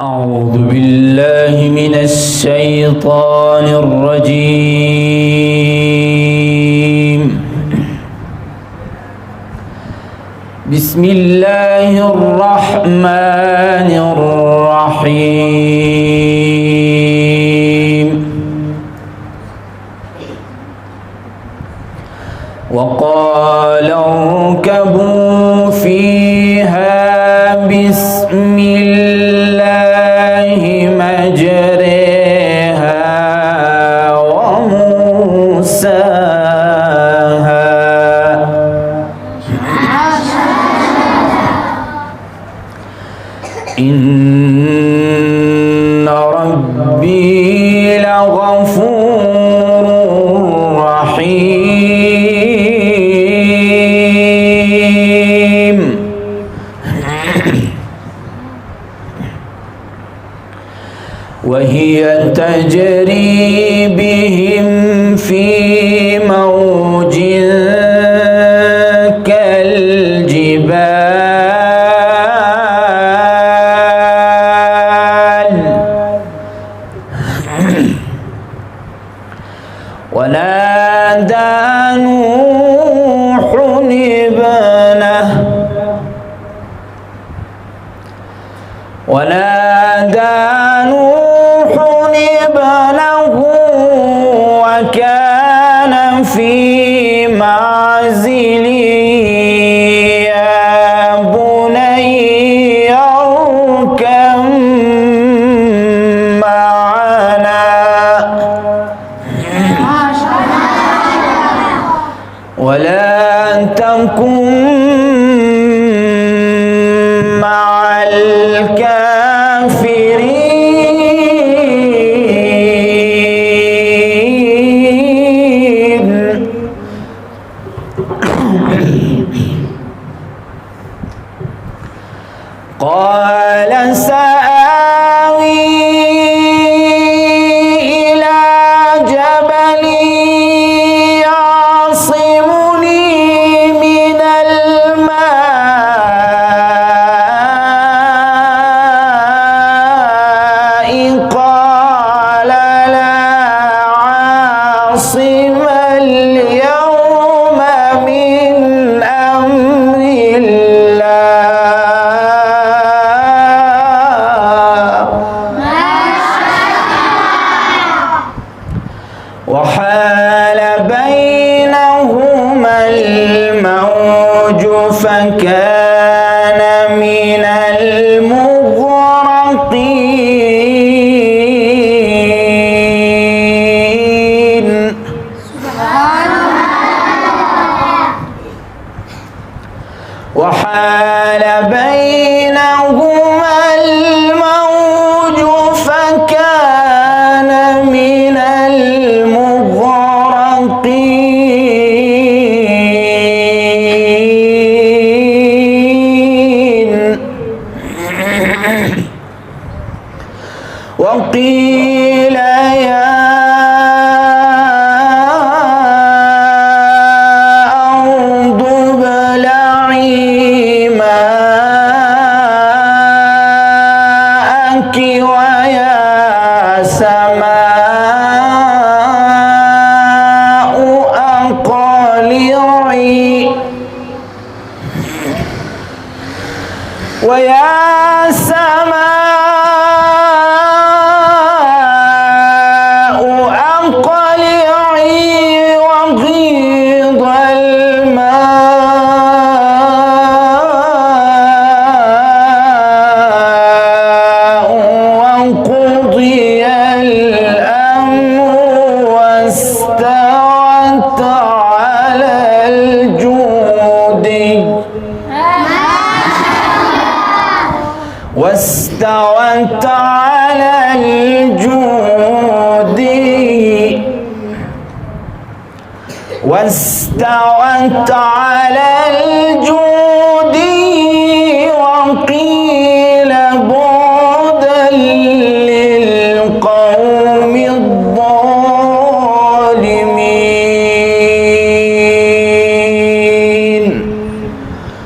أعوذ بالله من الشيطان الرجيم. بسم الله الرحمن الرحيم. وقال اركبوا فيها بسم الله مجريها ومرساها إن ربي لغفور رحيم. وهي تجري بهم في موج كالجبال. ونادى نوح ابنه وكان في معزل يا بني اركب معنا ولا تكن مع الكافرين. قال سآوي إلى جبل يعصمني من الماء. قال لا عاصم اليوم من أمر وحال بينهما الموج فكان من المغرقين. وحال بينهما الموج فكان من المغرقين. وقيل يا أرض ابلعي ماءك ويا سماء أقلعي وغيض الماء وقضي الأمر واستوت على الجود واستوت على الجود وقيل بعدا للقوم الظالمين.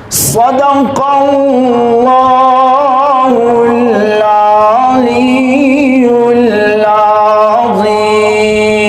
صدق الله العظيم. العظيم.